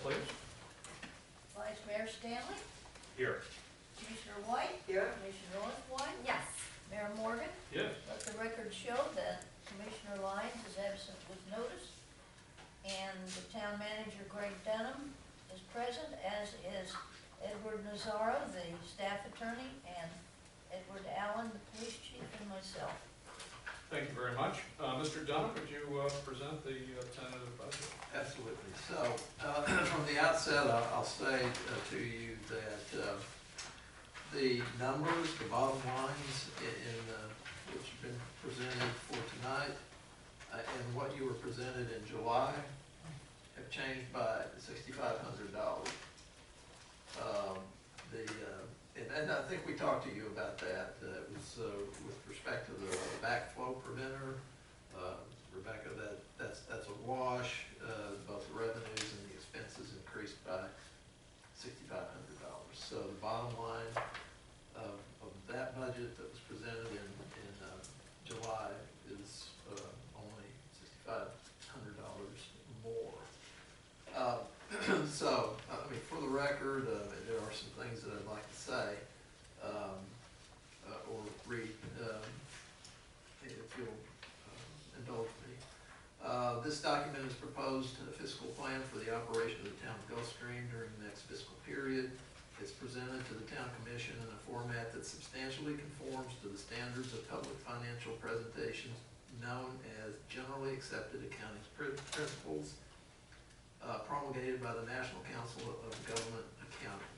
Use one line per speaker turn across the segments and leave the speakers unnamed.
please.
Vice Mayor Stanley,
Here.
Commissioner White,
Here.
Commissioner Northwine,
Yes.
Mayor Morgan.
Yes.
Let the record show that Commissioner Lyons is absent with notice, and the town manager, Greg Dunham, is present, as is Edward Nazaro, the staff attorney, and Edward Allen, the police chief, and myself.
Thank you very much. Mr. Dunham, would you present the tentative budget?
Absolutely. So, from the outset, I'll say to you that the numbers, the bottom lines which have been presented for tonight and what you were presented in July have changed by $6,500. And I think we talked to you about that. It was with respect to the backflow preventer. Rebecca, that's a wash. Both the revenues and the expenses increased by $6,500. So the bottom line of that budget that was presented in July is only $6,500 more. So, I mean, for the record, there are some things that I'd like to say or read, if you'll indulge me. This document is proposed fiscal plan for the operation of the town of Gulfstream during the next fiscal period. It's presented to the town commission in a format that substantially conforms to the standards of public financial presentations known as generally accepted accounting principles promulgated by the National Council of Government Accounting.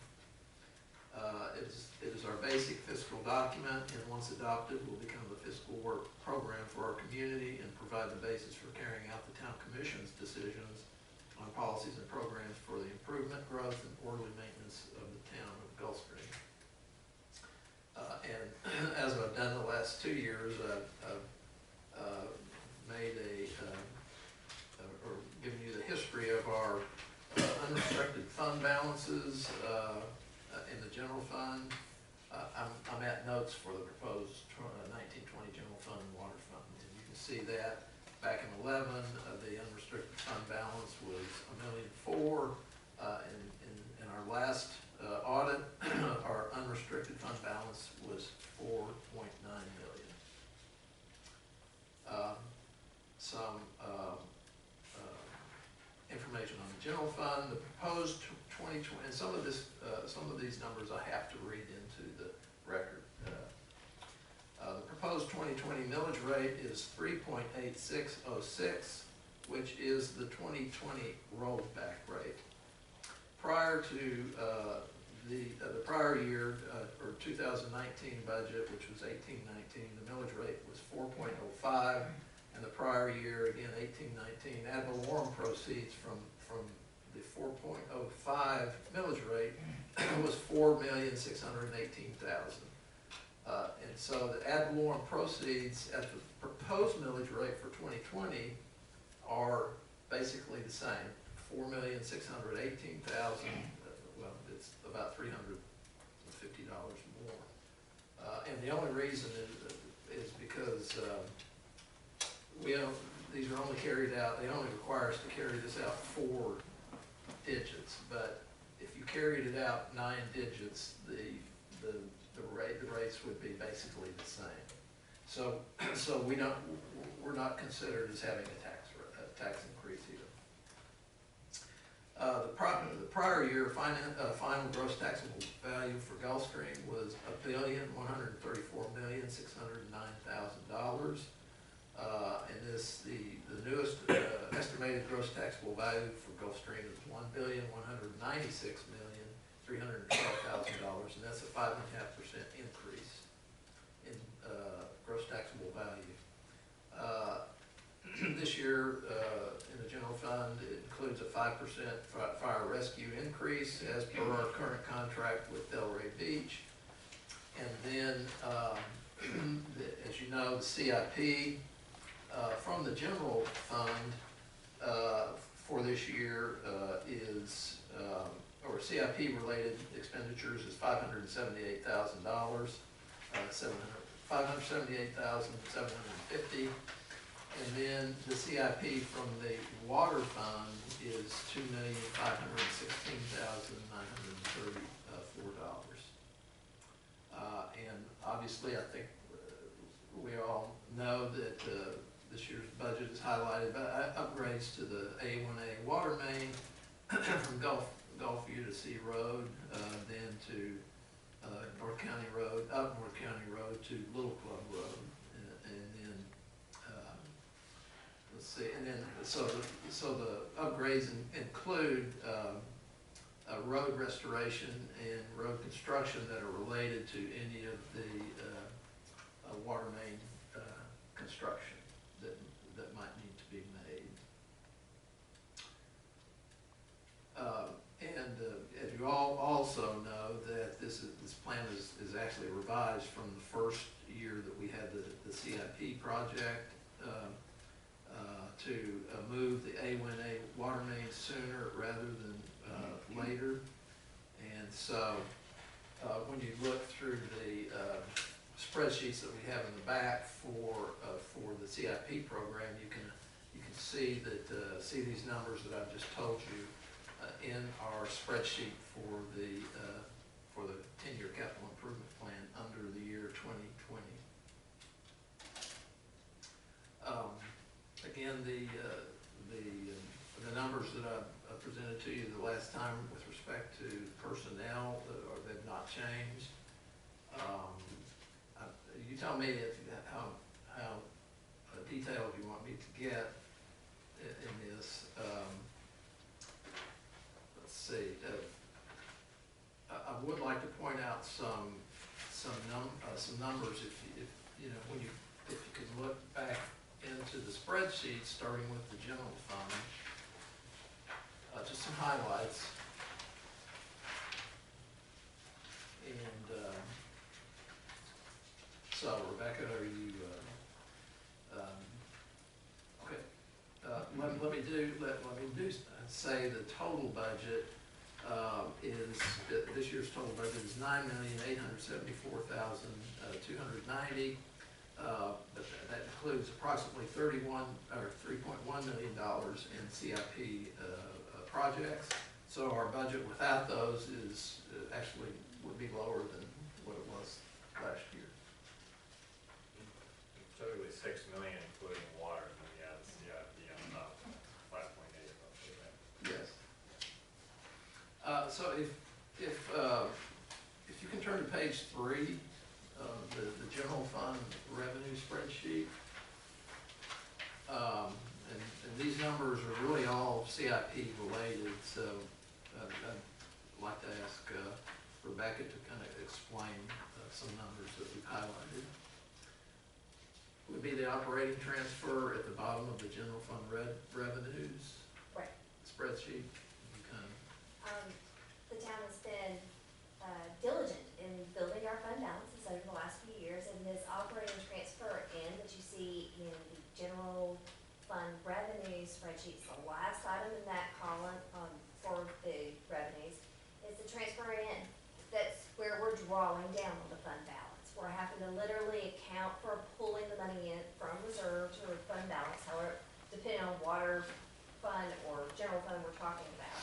It is our basic fiscal document, and once adopted will become the fiscal work program for our community and provide the basis for carrying out the town commission's decisions on policies and programs for the improvement, growth, and orderly maintenance of the town of Gulfstream. And as I've done the last 2 years, I've made or given you the history of our unrestricted fund balances in the general fund. I'm at notes for the proposed 1920 general fund and water fund, and you can see that back in 11, the unrestricted fund balance was $1,004,000. In our last audit, our unrestricted fund balance was $4.9 million. Some information on the general fund, the proposed 2020, and some of these numbers I have to read into the record. The proposed 2020 millage rate is 3.8606, which is the 2020 rollback rate. Prior to the prior year, or 2019 budget, which was 18-19, the millage rate was 4.05, and the prior year, again 18-19, ad valorem proceeds from the 4.05 millage rate was $4,618,000. And so the ad valorem proceeds at the proposed millage rate for 2020 are basically the same, $4,618,000. Well, it's about $350 more. And the only reason is because these are only carried out. They only require us to carry this out 4 digits, but if you carried it out 9 digits, the rates would be basically the same. So we're not considered as having a tax increase either. The prior year final gross taxable value for Gulfstream was $1,134,609,000. And the newest estimated gross taxable value for Gulfstream is $1,196,312,000, and that's a 5.5% increase in gross taxable value. This year, in the general fund, it includes a 5% fire rescue increase as per our current contract with Delray Beach. And then, as you know, the CIP from the general fund for this year is, or CIP related expenditures is $578,000, $578,750. And then the CIP from the water fund is $2,516,934. And obviously, I think we all know that this year's budget is highlighted by upgrades to the A1A water main from Gulfview to C Road, then to North County Road, up North County Road to Little Club Road, and then let's see, and then so the upgrades include road restoration and road construction that are related to any of the water main construction that might need to be made. And as you all also know, that this plan is actually revised from the first year that we had the CIP project to move the A1A water main sooner rather than later. And so when you look through the spreadsheets that we have in the back for the CIP program, you can see that see these numbers that I've just told you in our spreadsheet for the 10-year capital improvement plan under the year 2020. Again, the numbers that I presented to you the last time with respect to personnel, they've not changed. You tell me how detailed you want me to get in this. Let's see. I would like to point out some numbers. If you know, if you can look back into the spreadsheet, starting with the general fund, just some highlights. And so, Rebecca, are you okay? Let me say the total budget is this year's total budget is $9,874,290. But that includes approximately $3.1 million in CIP projects. So our budget without those is actually would be lower than what it was last year.
Typically $6 million, including water, and then you add CIP on top, 5.8 roughly, right?
Yes. So if you can turn to page 3 of the general fund revenue spreadsheet, and these numbers are really all CIP related. So I'd like to ask Rebecca to kind of explain some numbers that we've highlighted. Would be the operating transfer at the bottom of the general fund revenues
Right.
spreadsheet. You kind of
The town has been diligent in building our fund balances over the last few years, and this operating transfer in that you see in the general fund revenue spreadsheet, the last item in that column for the revenues, is the transfer in. That's where we're drawing down on the fund balance. We're having to literally account for pulling the money in from reserves or fund balance, however, depending on water fund or general fund we're talking about.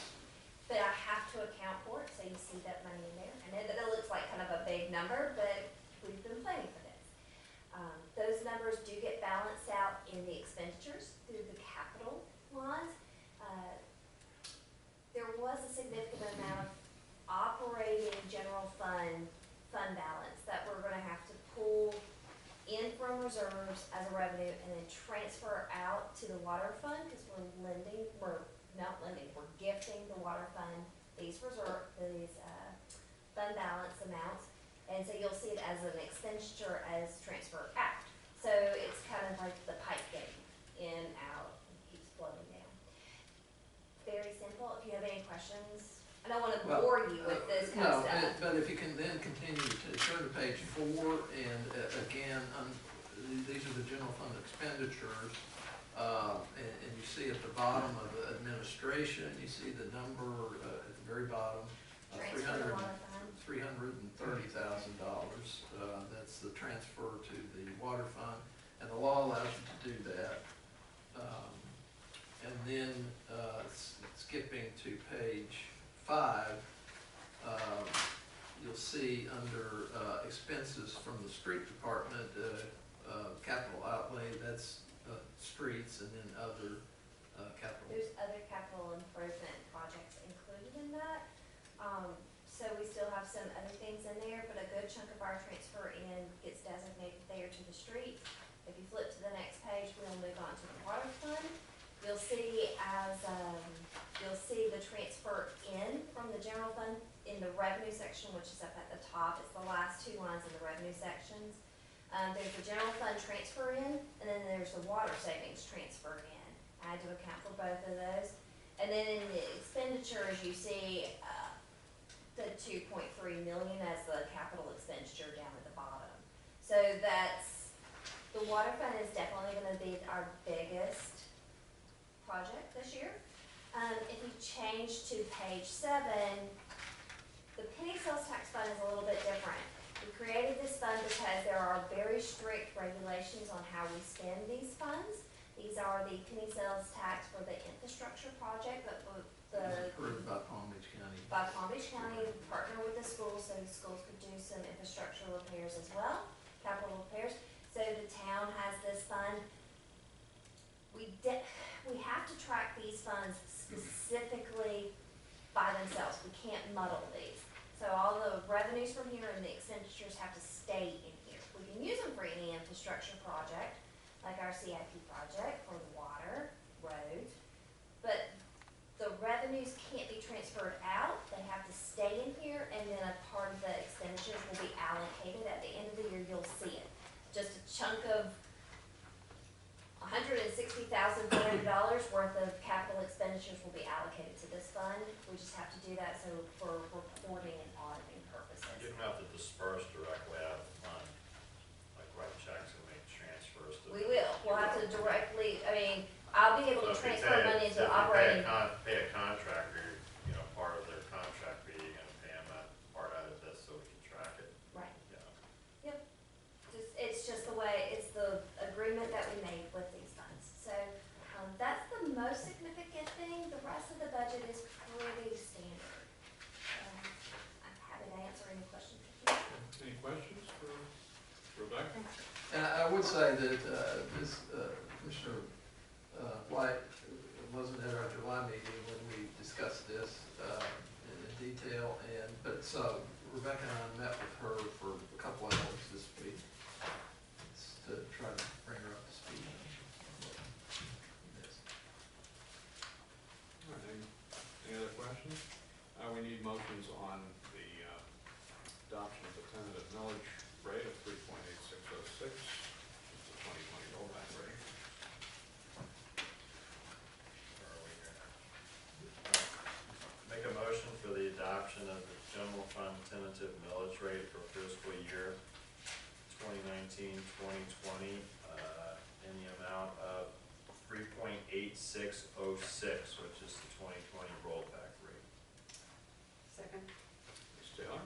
But I have to account for it, so you see that money in there. And it looks like kind of a big number, but we've been planning for this. Those numbers do get balanced out in the expenditures through the capital lines. There was a significant amount of operating general fund balance that we're gonna have to pull in from reserves as a revenue and then transfer out to the water fund, because we're gifting the water fund these fund balance amounts. And so you'll see it as an expenditure as transfer out. So it's kind of like the pipe getting in, out, and keeps flowing down. Very simple. If you have any questions, I don't want to bore you with this kind of stuff.
But if you can then continue to turn to page 4, and again, these are the general fund expenditures, and you see at the bottom of the administration, you see the number at the very bottom, $330,000. That's the transfer to the water fund, and the law allows you to do that. And then skipping to page 5, you'll see under expenses from the street department, capital outlay, that's streets, and then other capital.
There's other capital improvement projects included in that. So we still have some other things in there, but a good chunk of our transfer in gets designated there to the streets. If you flip to the next page, we'll move on to the water fund. You'll see you'll see the transfer in from the general fund in the revenue section, which is up at the top. It's the last 2 lines in the revenue sections. There's the general fund transfer in, and then there's the water savings transfer in. I had to account for both of those. And then in the expenditures, you see the 2.3 million as the capital expenditure down at the bottom. So the water fund is definitely gonna be our biggest project this year. If you change to page 7, the penny sales tax fund is a little bit different. We created this fund because there are very strict regulations on how we spend these funds. These are the penny sales tax for the infrastructure project that
Approved by Palm Beach County.
by Palm Beach County, partner with the schools, so the schools could do some infrastructure repairs as well, capital repairs. So the town has this fund. We have to track these funds specifically by themselves. We can't muddle these. So all the revenues from here and the expenditures have to stay in here. We can use them for any infrastructure project, like our CIP project for the water, roads, but the revenues can't be transferred out. They have to stay in here, and then a part of the expenditures will be allocated. At the end of the year, you'll see it. Just a chunk of $160,400 worth of capital expenditures will be allocated to this fund. We just have to do that so for reporting and auditing purposes.
You don't have to disperse directly out of the fund, like write checks and make transfers to.
We will. We'll have to directly, I'll be able to
So if you
transfer
pay-
money
so
into
if you
operating.
Pay a contractor, part of their contract fee, you're gonna pay them that part out of this so we can track it,
Right.
yeah.
It's just the way, it's the agreement that we made with these funds. So, that's the most significant thing. The rest of the budget is pretty standard. I'm happy to answer any questions.
Any questions for Rebecca?
And I would say that this Commissioner White wasn't at our July meeting when we discussed this in detail, but so Rebecca and I met with her for a couple of hours this week to try to bring her up to speed. Yes.
All right, any other questions? We need motions on the adoption of the tentative millage rate of 3.8606, it's the 2020 rollback rate.
Where are we here? Make a motion for the adoption of the general fund tentative millage rate for fiscal year 2019-2020 in the amount of 3.8606, which is the 2020 rollback rate.
Second.
Ms. Taylor?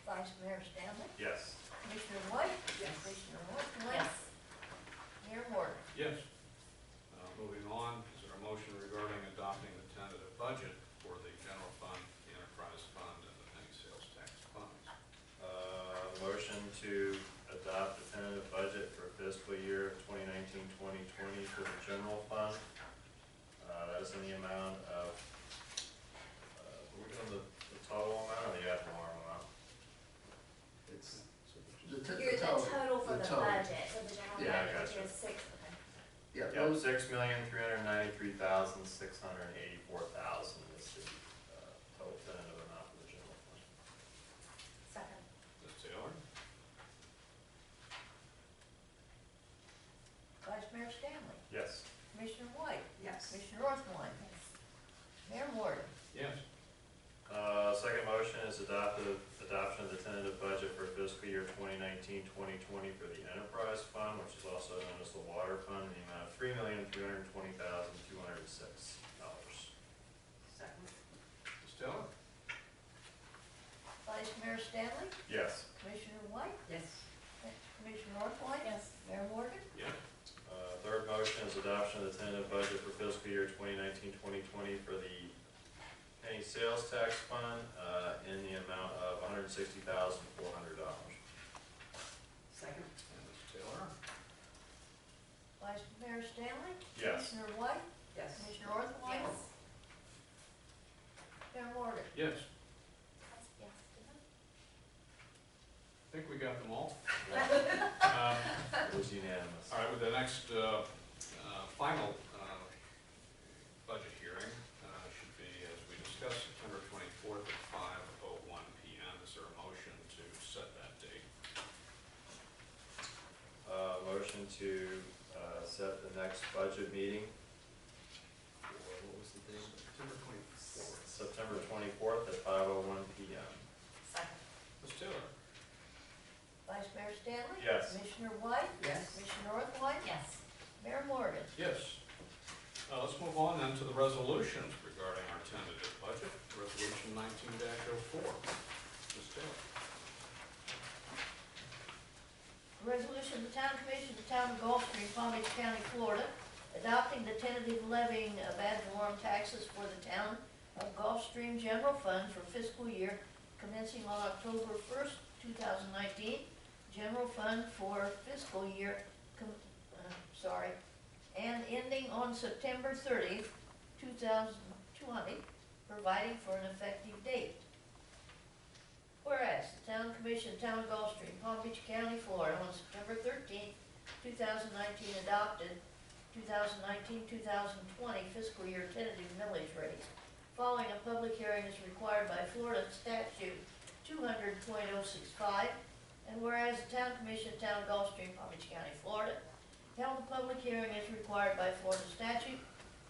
Vice Mayor Stanley,
Yes.
Commissioner White,
Yes.
Commissioner Northland, Mayor Moore.
Yes. Moving on, is there a motion regarding adopting the tentative budget for the general fund, the enterprise fund, and the penny sales tax funds?
Motion to adopt the tentative budget for fiscal year 2019-2020 for the general fund. That is in the amount of, are we doing the total amount or the ad valorem amount?
It's
You're the total for
the
the
total.
budget, so the general
Yeah, I
budget
gotcha.
is 6, okay.
Yeah,
Yep,
those,
6,393,684,000 is the total tentative amount for the general fund.
Second.
Ms. Taylor?
Vice Mayor Stanley,
Yes.
Commissioner White,
Yes.
Commissioner Northland, Mayor Moore.
Yes.
Second motion is adoption of the tentative budget for fiscal year 2019-2020 for the enterprise fund, which is also known as the water fund, in the amount of $3,320,206.
Second.
Ms. Taylor?
Vice Mayor Stanley,
Yes.
Commissioner White,
Yes.
Commissioner Northland. Mayor Morgan.
Yes.
Third motion is adoption of the tentative budget for fiscal year 2019-2020 2019-2020 for the penny sales tax fund, in the amount of $160,400.
Second.
And Ms. Taylor?
Vice Mayor Stanley?
Yes.
Commissioner White?
Yes.
Commissioner Orthwyne?
Yes.
Mayor Morgan?
Yes,
Yes.
I think we got them all.
It was unanimous.
All right, with the next, final, budget hearing, should be, as we discussed, September 24th at 5:01 PM. Is there a motion to set that date?
Motion to, set the next budget meeting for, what was the date?
September 24th.
September 24th at 5:01 PM.
Second.
Ms. Taylor?
Vice Mayor Stanley?
Yes.
Commissioner White?
Yes.
Commissioner Orthwyne?
Yes.
Mayor Morgan?
Yes. Let's move on then to the resolutions regarding our tentative budget, Resolution 19-04. Ms. Taylor?
Resolution of the Town Commission of the Town of Gulfstream, Palm Beach County, Florida, adopting the tentative levying of ad valorem taxes for the Town of Gulfstream General Fund for fiscal year commencing on October 1st, 2019, General Fund for fiscal year, and ending on September 30th, 2020, providing for an effective date. Whereas the Town Commission, Town of Gulfstream, Palm Beach County, Florida, on September 13th, 2019, adopted 2019-2020 fiscal year tentative millage rates, following a public hearing as required by Florida Statute 200.065, and whereas the Town Commission, Town of Gulfstream, Palm Beach County, Florida, held a public hearing as required by Florida Statute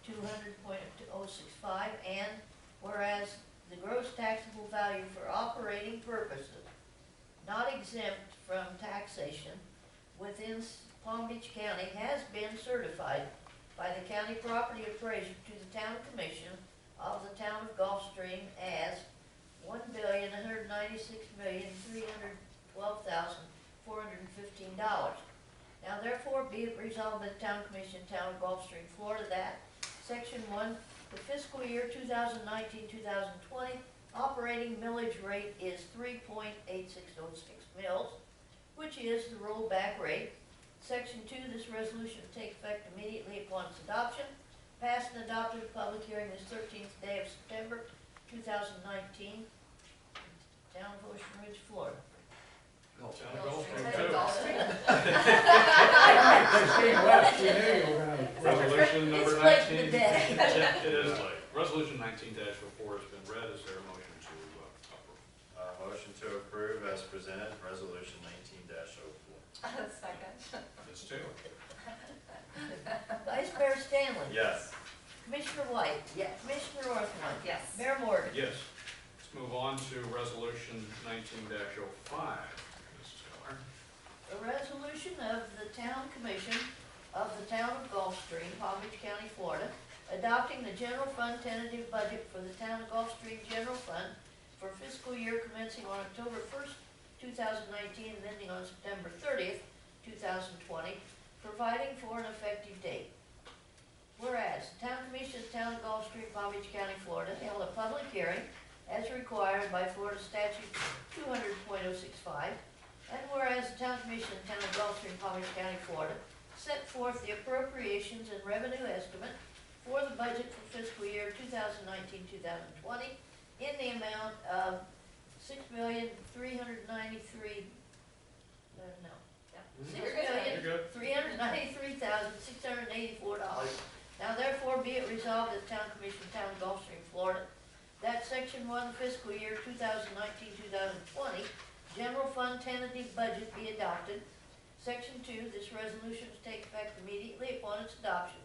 200.065, and whereas the gross taxable value for operating purposes not exempt from taxation within Palm Beach County has been certified by the county property appraiser to the Town Commission of the Town of Gulfstream as $1,196,312,415. Now therefore be it resolved by the Town Commission, Town of Gulfstream, Florida, that Section 1, the fiscal year 2019-2020 operating millage rate is 3.8606 mils, which is the rollback rate. Section 2, this resolution will take effect immediately upon its adoption. Passed and adopted at public hearing this 13th day of September 2019, Town of Ocean Ridge, Florida.
Town of Gulfstream,
Town of
too.
Gulfstream.
Resolution number
It's late in
19.
the day.
It is late. Resolution 19-04 has been read. Is there a motion to approve?
Motion to approve as presented, resolution 19-04.
Second.
Ms. Taylor?
Vice Mayor Stanley.
Yes.
Commissioner White.
Yes.
Commissioner Orthwyne.
Yes.
Mayor Morgan.
Yes. Let's move on to resolution 19-05. Ms. Taylor?
A resolution of the Town Commission of the Town of Gulfstream, Palm Beach County, Florida, adopting the general fund tentative budget for the Town of Gulfstream General Fund for fiscal year commencing on October 1st, 2019 and ending on September 30th, 2020, providing for an effective date. Whereas the Town Commission of the Town of Gulfstream, Palm Beach County, Florida, held a public hearing as required by Florida Statute 200.065, and whereas the Town Commission of the Town of Gulfstream, Palm Beach County, Florida, set forth the appropriations and revenue estimate for the budget for fiscal year 2019-2020 in the amount of $6,393,000.
You're good.
$393,684. Now therefore be it resolved that the Town Commission, Town of Gulfstream, Florida, that Section 1 fiscal year 2019-2020 General Fund tentative budget be adopted. Section 2, this resolution is to take effect immediately upon its adoption.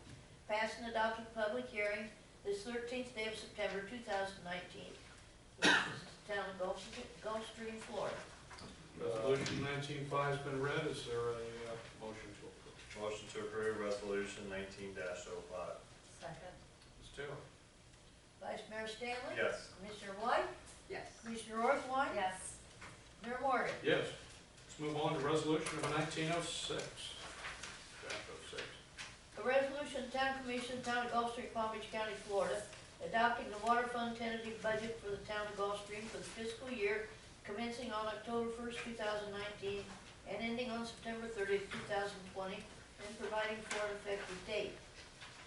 Passed and adopted public hearing this 13th day of September 2019. This is the Town of Gulfstream, Florida.
Resolution 19-5 has been read. Is there a motion to approve?
Motion to approve resolution 19-05.
Second.
Ms. Taylor?
Vice Mayor Stanley?
Yes.
Commissioner White?
Yes.
Commissioner Orthwyne?
Yes.
Mayor Morgan?
Yes. Let's move on to resolution number 1906. Draft 06.
A resolution of the Town Commission, Town of Gulfstream, Palm Beach County, Florida, adopting the water fund tentative budget for the Town of Gulfstream for the fiscal year commencing on October 1st, 2019, and ending on September 30th, 2020, and providing for an effective date.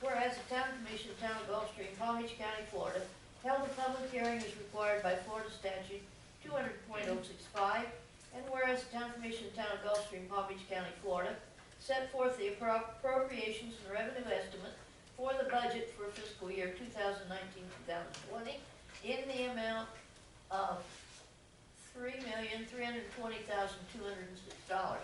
Whereas the Town Commission, Town of Gulfstream, Palm Beach County, Florida, held a public hearing as required by Florida Statute 200.065, and whereas the Town Commission, Town of Gulfstream, Palm Beach County, Florida, set forth the appropriations and revenue estimate for the budget for fiscal year 2019-2020 in the amount of $3,320,206.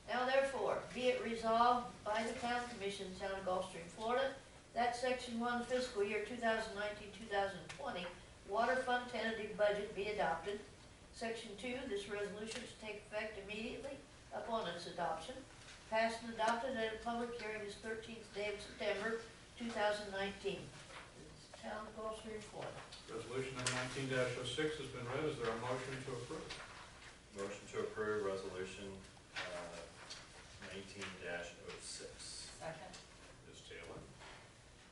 Now therefore, be it resolved by the Town Commission, Town of Gulfstream, Florida, that Section 1 fiscal year 2019-2020 water fund tentative budget be adopted. Section 2, this resolution to take effect immediately upon its adoption, passed and adopted at a public hearing this 13th day of September 2019. Town of Gulfstream, Florida.
Resolution number 19-06 has been read. Is there a motion to approve?
Motion to approve resolution 19-06.
Second.
Ms. Taylor?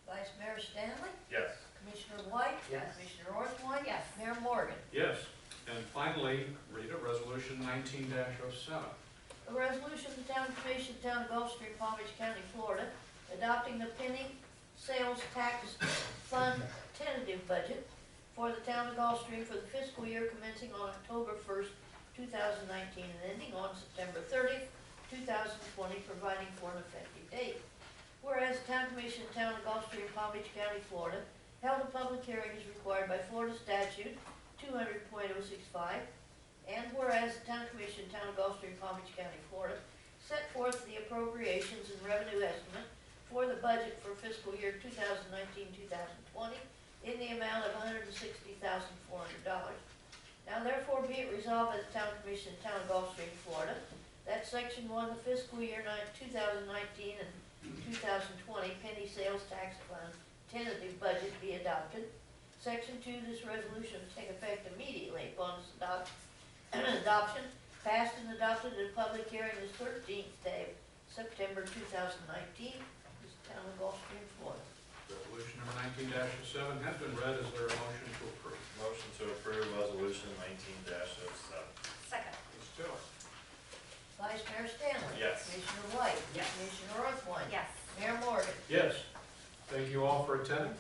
Vice Mayor Stanley,
Yes.
Commissioner White,
Yes.
Commissioner Orthwein,
Yes.
Mayor Morgan.
Yes. And finally, Rita, resolution 19-07.
A resolution of the Town Commission, Town of Gulfstream, Palm Beach County, Florida, adopting the penny sales tax fund tentative budget for the Town of Gulfstream for the fiscal year commencing on October 1st, 2019, and ending on September 30th, 2020, providing for an effective date. Whereas the Town Commission, Town of Gulfstream, Palm Beach County, Florida, held a public hearing as required by Florida Statute 200.065, and whereas the Town Commission, Town of Gulfstream, Palm Beach County, Florida, set forth the appropriations and revenue estimate for the budget for fiscal year 2019-2020 in the amount of $160,400. Now therefore be it resolved by the Town Commission, Town of Gulfstream, Florida, that Section 1 of fiscal year 2019 and 2020 penny sales tax fund tentative budget be adopted. Section 2, this resolution to take effect immediately upon its adoption, passed and adopted at a public hearing this 13th day of September 2019, this Town of Gulfstream, Florida.
Resolution number 19-07 has been read. Is there a motion to approve?
Motion to approve resolution 19-07.
Second.
Ms. Taylor?
Vice Mayor Stanley.
Yes.
Commissioner White.
Yes.
Commissioner Orthwein.
Yes.
Mayor Morgan.
Yes. Thank you all for attending.